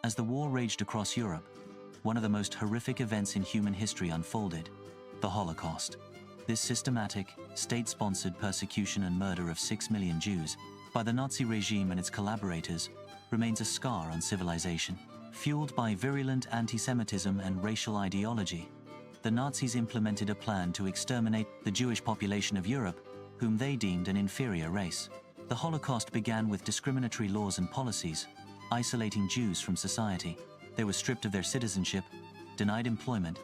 As the war raged across Europe, one of the most horrific events in human history unfolded: the Holocaust. This systematic, state-sponsored persecution and murder of 6 million Jews by the Nazi regime and its collaborators remains a scar on civilization. Fueled by virulent anti-Semitism and racial ideology, the Nazis implemented a plan to exterminate the Jewish population of Europe, whom they deemed an inferior race. The Holocaust began with discriminatory laws and policies, isolating Jews from society. They were stripped of their citizenship, denied employment,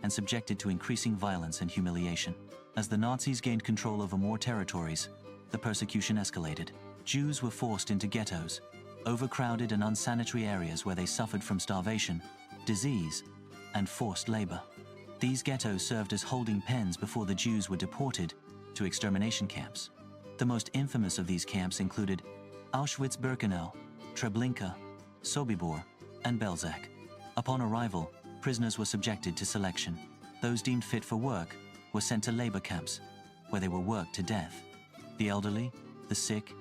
and subjected to increasing violence and humiliation. As the Nazis gained control over more territories, the persecution escalated. Jews were forced into ghettos, overcrowded and unsanitary areas where they suffered from starvation, disease, and forced labor. These ghettos served as holding pens before the Jews were deported to extermination camps. The most infamous of these camps included Auschwitz-Birkenau, Treblinka, Sobibor, and Belzec. Upon arrival, prisoners were subjected to selection. Those deemed fit for work were sent to labor camps, where they were worked to death. The elderly, the sick,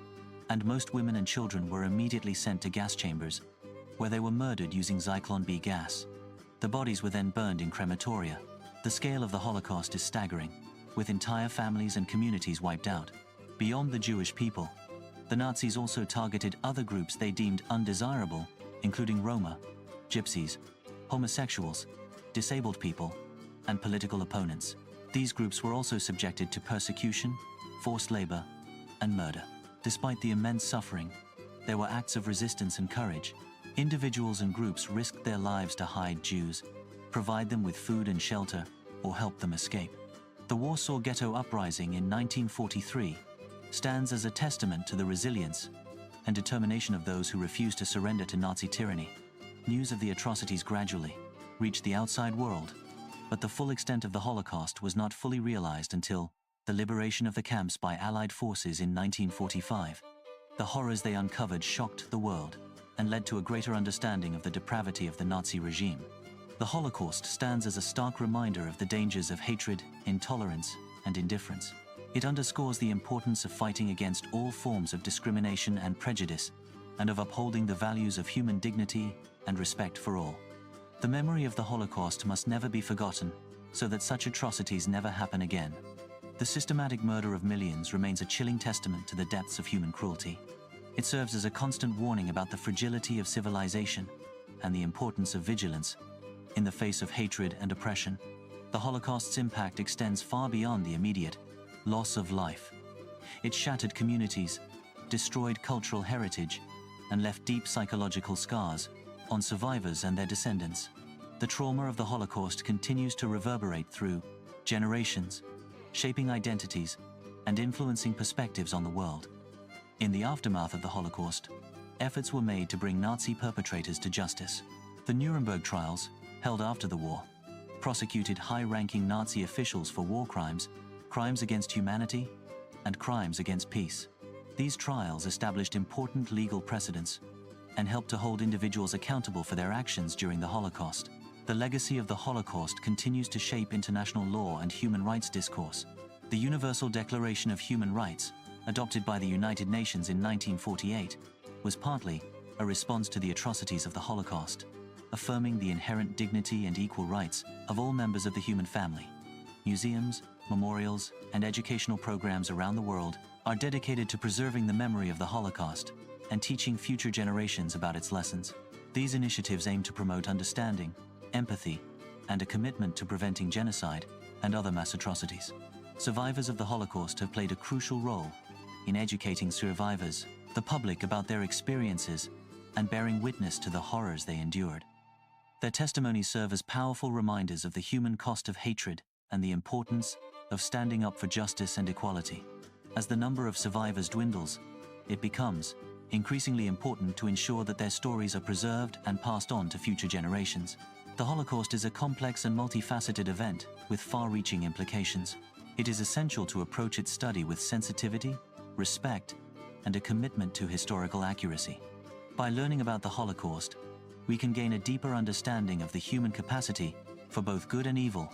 and most women and children were immediately sent to gas chambers, where they were murdered using Zyklon B gas. The bodies were then burned in crematoria. The scale of the Holocaust is staggering, with entire families and communities wiped out. Beyond the Jewish people, the Nazis also targeted other groups they deemed undesirable, including Roma, Gypsies, homosexuals, disabled people, and political opponents. These groups were also subjected to persecution, forced labor, and murder. Despite the immense suffering, there were acts of resistance and courage. Individuals and groups risked their lives to hide Jews, provide them with food and shelter, or help them escape. The Warsaw Ghetto Uprising in 1943 stands as a testament to the resilience and determination of those who refused to surrender to Nazi tyranny. News of the atrocities gradually reached the outside world, but the full extent of the Holocaust was not fully realized until the liberation of the camps by Allied forces in 1945. The horrors they uncovered shocked the world and led to a greater understanding of the depravity of the Nazi regime. The Holocaust stands as a stark reminder of the dangers of hatred, intolerance, and indifference. It underscores the importance of fighting against all forms of discrimination and prejudice, and of upholding the values of human dignity and respect for all. The memory of the Holocaust must never be forgotten, so that such atrocities never happen again. The systematic murder of millions remains a chilling testament to the depths of human cruelty. It serves as a constant warning about the fragility of civilization and the importance of vigilance in the face of hatred and oppression. The Holocaust's impact extends far beyond the immediate loss of life. It shattered communities, destroyed cultural heritage, and left deep psychological scars on survivors and their descendants. The trauma of the Holocaust continues to reverberate through generations, shaping identities and influencing perspectives on the world. In the aftermath of the Holocaust, efforts were made to bring Nazi perpetrators to justice. The Nuremberg trials, held after the war, prosecuted high-ranking Nazi officials for war crimes, crimes against humanity, and crimes against peace. These trials established important legal precedents and helped to hold individuals accountable for their actions during the Holocaust. The legacy of the Holocaust continues to shape international law and human rights discourse. The Universal Declaration of Human Rights, adopted by the United Nations in 1948, was partly a response to the atrocities of the Holocaust, affirming the inherent dignity and equal rights of all members of the human family. Museums, memorials, and educational programs around the world are dedicated to preserving the memory of the Holocaust and teaching future generations about its lessons. These initiatives aim to promote understanding, empathy, and a commitment to preventing genocide and other mass atrocities. Survivors of the Holocaust have played a crucial role in educating survivors, the public, about their experiences and bearing witness to the horrors they endured. Their testimonies serve as powerful reminders of the human cost of hatred and the importance of standing up for justice and equality. As the number of survivors dwindles, it becomes increasingly important to ensure that their stories are preserved and passed on to future generations. The Holocaust is a complex and multifaceted event with far-reaching implications. It is essential to approach its study with sensitivity, respect, and a commitment to historical accuracy. By learning about the Holocaust, we can gain a deeper understanding of the human capacity for both good and evil,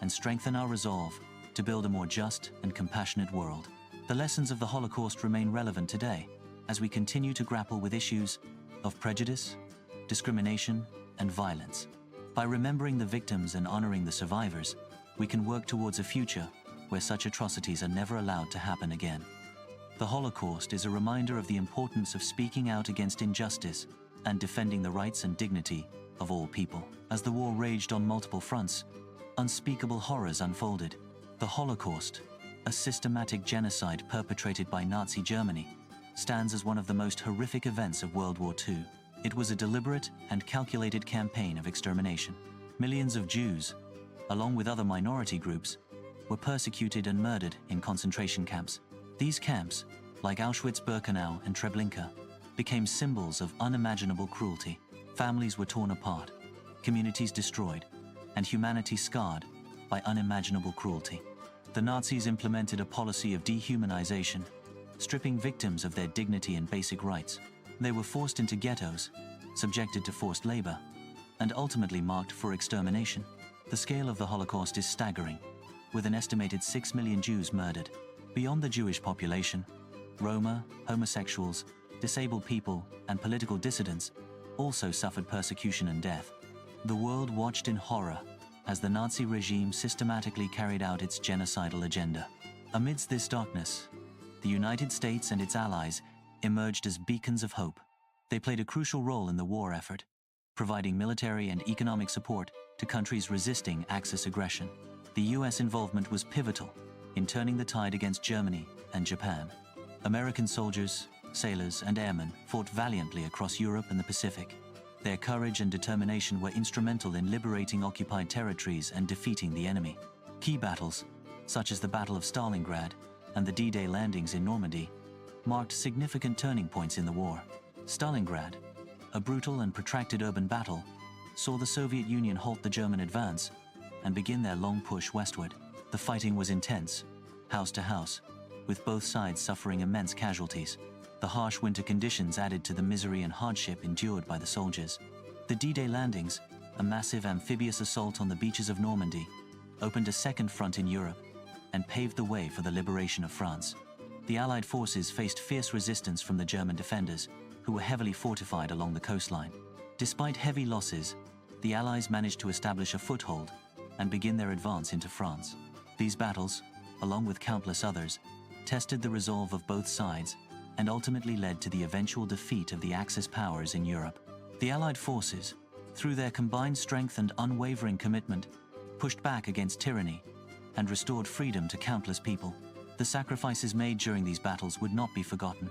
and strengthen our resolve to build a more just and compassionate world. The lessons of the Holocaust remain relevant today, as we continue to grapple with issues of prejudice, discrimination, and violence. By remembering the victims and honoring the survivors, we can work towards a future where such atrocities are never allowed to happen again. The Holocaust is a reminder of the importance of speaking out against injustice and defending the rights and dignity of all people. As the war raged on multiple fronts, unspeakable horrors unfolded. The Holocaust, a systematic genocide perpetrated by Nazi Germany, stands as one of the most horrific events of World War II. It was a deliberate and calculated campaign of extermination. Millions of Jews, along with other minority groups, were persecuted and murdered in concentration camps. These camps, like Auschwitz-Birkenau and Treblinka, became symbols of unimaginable cruelty. Families were torn apart, communities destroyed, and humanity scarred by unimaginable cruelty. The Nazis implemented a policy of dehumanization, stripping victims of their dignity and basic rights. They were forced into ghettos, subjected to forced labor, and ultimately marked for extermination. The scale of the Holocaust is staggering, with an estimated 6 million Jews murdered. Beyond the Jewish population, Roma, homosexuals, disabled people, and political dissidents also suffered persecution and death. The world watched in horror as the Nazi regime systematically carried out its genocidal agenda. Amidst this darkness, the United States and its allies emerged as beacons of hope. They played a crucial role in the war effort, providing military and economic support to countries resisting Axis aggression. The US involvement was pivotal in turning the tide against Germany and Japan. American soldiers, sailors, and airmen fought valiantly across Europe and the Pacific. Their courage and determination were instrumental in liberating occupied territories and defeating the enemy. Key battles, such as the Battle of Stalingrad and the D-Day landings in Normandy, marked significant turning points in the war. Stalingrad, a brutal and protracted urban battle, saw the Soviet Union halt the German advance and begin their long push westward. The fighting was intense, house to house, with both sides suffering immense casualties. The harsh winter conditions added to the misery and hardship endured by the soldiers. The D-Day landings, a massive amphibious assault on the beaches of Normandy, opened a second front in Europe and paved the way for the liberation of France. The Allied forces faced fierce resistance from the German defenders, who were heavily fortified along the coastline. Despite heavy losses, the Allies managed to establish a foothold and begin their advance into France. These battles, along with countless others, tested the resolve of both sides and ultimately led to the eventual defeat of the Axis powers in Europe. The Allied forces, through their combined strength and unwavering commitment, pushed back against tyranny and restored freedom to countless people. The sacrifices made during these battles would not be forgotten,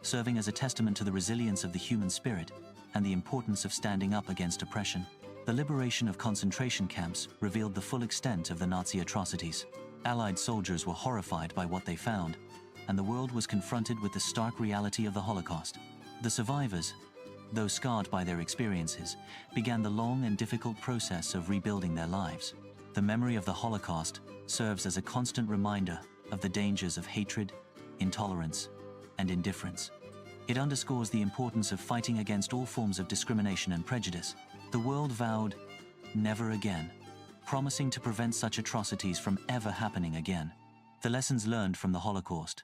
serving as a testament to the resilience of the human spirit and the importance of standing up against oppression. The liberation of concentration camps revealed the full extent of the Nazi atrocities. Allied soldiers were horrified by what they found, and the world was confronted with the stark reality of the Holocaust. The survivors, though scarred by their experiences, began the long and difficult process of rebuilding their lives. The memory of the Holocaust serves as a constant reminder of the dangers of hatred, intolerance, and indifference. It underscores the importance of fighting against all forms of discrimination and prejudice. The world vowed, "Never again," promising to prevent such atrocities from ever happening again. The lessons learned from the Holocaust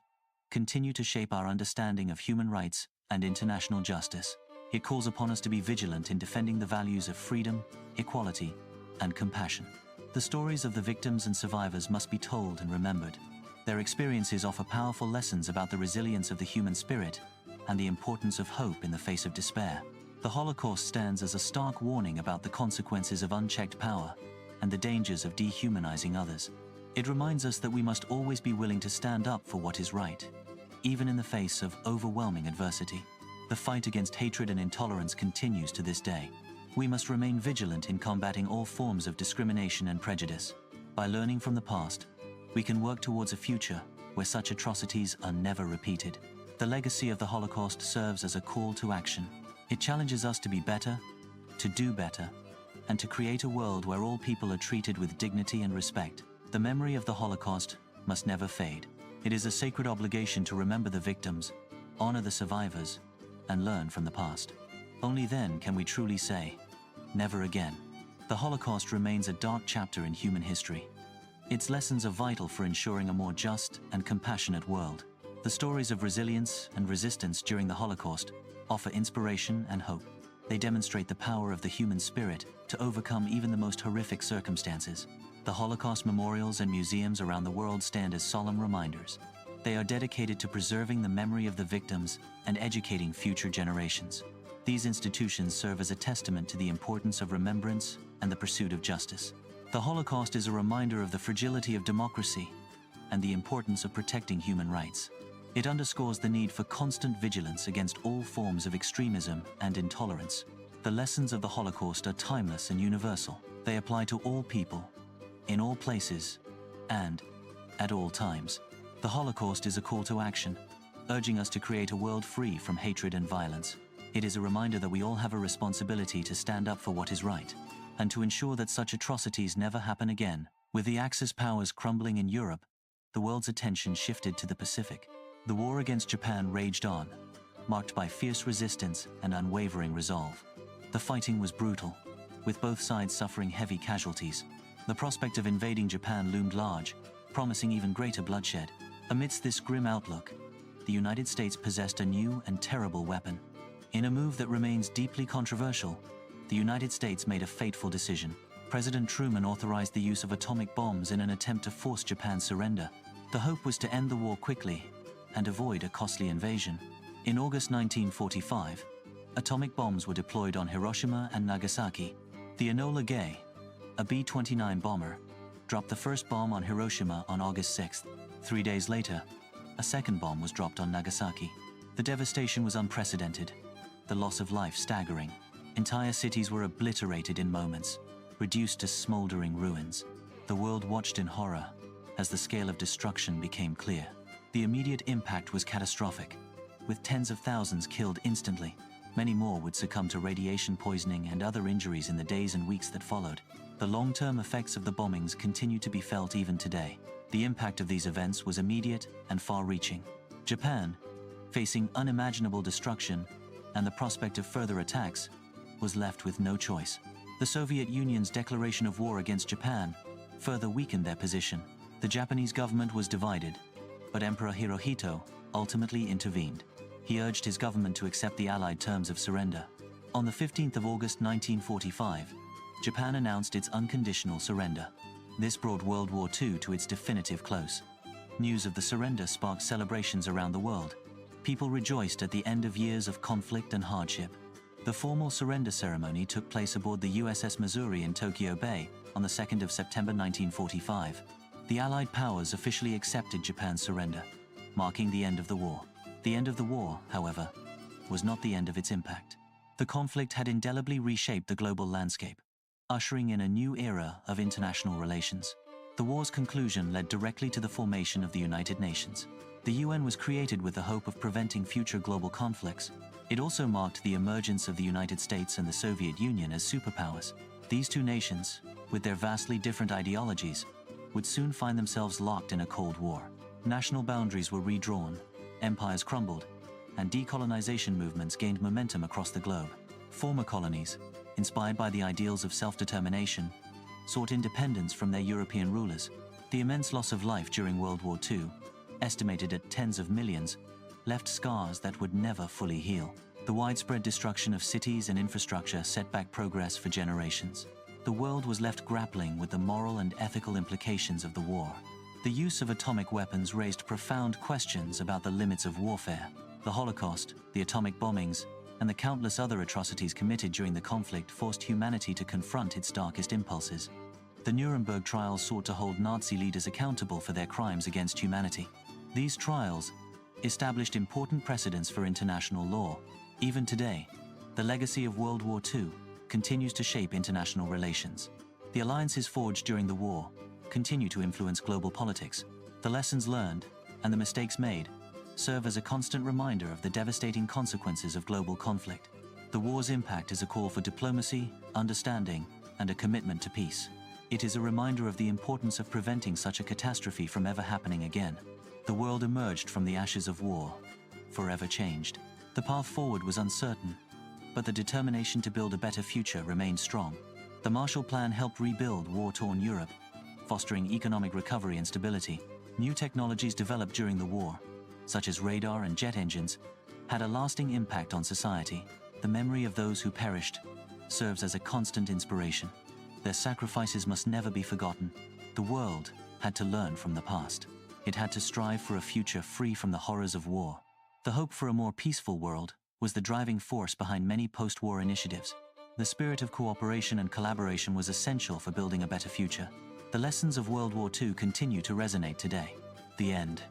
continue to shape our understanding of human rights and international justice. It calls upon us to be vigilant in defending the values of freedom, equality, and compassion. The stories of the victims and survivors must be told and remembered. Their experiences offer powerful lessons about the resilience of the human spirit and the importance of hope in the face of despair. The Holocaust stands as a stark warning about the consequences of unchecked power and the dangers of dehumanizing others. It reminds us that we must always be willing to stand up for what is right, even in the face of overwhelming adversity. The fight against hatred and intolerance continues to this day. We must remain vigilant in combating all forms of discrimination and prejudice. By learning from the past, we can work towards a future where such atrocities are never repeated. The legacy of the Holocaust serves as a call to action. It challenges us to be better, to do better, and to create a world where all people are treated with dignity and respect. The memory of the Holocaust must never fade. It is a sacred obligation to remember the victims, honor the survivors, and learn from the past. Only then can we truly say, "Never again." The Holocaust remains a dark chapter in human history. Its lessons are vital for ensuring a more just and compassionate world. The stories of resilience and resistance during the Holocaust offer inspiration and hope. They demonstrate the power of the human spirit to overcome even the most horrific circumstances. The Holocaust memorials and museums around the world stand as solemn reminders. They are dedicated to preserving the memory of the victims and educating future generations. These institutions serve as a testament to the importance of remembrance and the pursuit of justice. The Holocaust is a reminder of the fragility of democracy and the importance of protecting human rights. It underscores the need for constant vigilance against all forms of extremism and intolerance. The lessons of the Holocaust are timeless and universal. They apply to all people, in all places, and at all times. The Holocaust is a call to action, urging us to create a world free from hatred and violence. It is a reminder that we all have a responsibility to stand up for what is right, and to ensure that such atrocities never happen again. With the Axis powers crumbling in Europe, the world's attention shifted to the Pacific. The war against Japan raged on, marked by fierce resistance and unwavering resolve. The fighting was brutal, with both sides suffering heavy casualties. The prospect of invading Japan loomed large, promising even greater bloodshed. Amidst this grim outlook, the United States possessed a new and terrible weapon. In a move that remains deeply controversial, the United States made a fateful decision. President Truman authorized the use of atomic bombs in an attempt to force Japan's surrender. The hope was to end the war quickly and avoid a costly invasion. In August 1945, atomic bombs were deployed on Hiroshima and Nagasaki. The Enola Gay, a B-29 bomber, dropped the first bomb on Hiroshima on August 6th. 3 days later, a second bomb was dropped on Nagasaki. The devastation was unprecedented, the loss of life staggering. Entire cities were obliterated in moments, reduced to smoldering ruins. The world watched in horror as the scale of destruction became clear. The immediate impact was catastrophic, with tens of thousands killed instantly. Many more would succumb to radiation poisoning and other injuries in the days and weeks that followed. The long-term effects of the bombings continue to be felt even today. The impact of these events was immediate and far-reaching. Japan, facing unimaginable destruction and the prospect of further attacks, was left with no choice. The Soviet Union's declaration of war against Japan further weakened their position. The Japanese government was divided, but Emperor Hirohito ultimately intervened. He urged his government to accept the Allied terms of surrender. On the 15th of August 1945, Japan announced its unconditional surrender. This brought World War II to its definitive close. News of the surrender sparked celebrations around the world. People rejoiced at the end of years of conflict and hardship. The formal surrender ceremony took place aboard the USS Missouri in Tokyo Bay on the 2nd of September 1945. The Allied powers officially accepted Japan's surrender, marking the end of the war. The end of the war, however, was not the end of its impact. The conflict had indelibly reshaped the global landscape, ushering in a new era of international relations. The war's conclusion led directly to the formation of the United Nations. The UN was created with the hope of preventing future global conflicts. It also marked the emergence of the United States and the Soviet Union as superpowers. These two nations, with their vastly different ideologies, would soon find themselves locked in a Cold War. National boundaries were redrawn, empires crumbled, and decolonization movements gained momentum across the globe. Former colonies, inspired by the ideals of self-determination, sought independence from their European rulers. The immense loss of life during World War II, estimated at tens of millions, left scars that would never fully heal. The widespread destruction of cities and infrastructure set back progress for generations. The world was left grappling with the moral and ethical implications of the war. The use of atomic weapons raised profound questions about the limits of warfare. The Holocaust, the atomic bombings, and the countless other atrocities committed during the conflict forced humanity to confront its darkest impulses. The Nuremberg trials sought to hold Nazi leaders accountable for their crimes against humanity. These trials established important precedents for international law. Even today, the legacy of World War II continues to shape international relations. The alliances forged during the war continue to influence global politics. The lessons learned and the mistakes made serve as a constant reminder of the devastating consequences of global conflict. The war's impact is a call for diplomacy, understanding, and a commitment to peace. It is a reminder of the importance of preventing such a catastrophe from ever happening again. The world emerged from the ashes of war, forever changed. The path forward was uncertain, but the determination to build a better future remained strong. The Marshall Plan helped rebuild war-torn Europe, fostering economic recovery and stability. New technologies developed during the war, such as radar and jet engines, had a lasting impact on society. The The memory of those who perished serves as a constant inspiration. Their sacrifices must never be forgotten. The world had to learn from the past. It had to strive for a future free from the horrors of war. The hope for a more peaceful world was the driving force behind many post-war initiatives. The spirit of cooperation and collaboration was essential for building a better future. The lessons of World War II continue to resonate today. The end.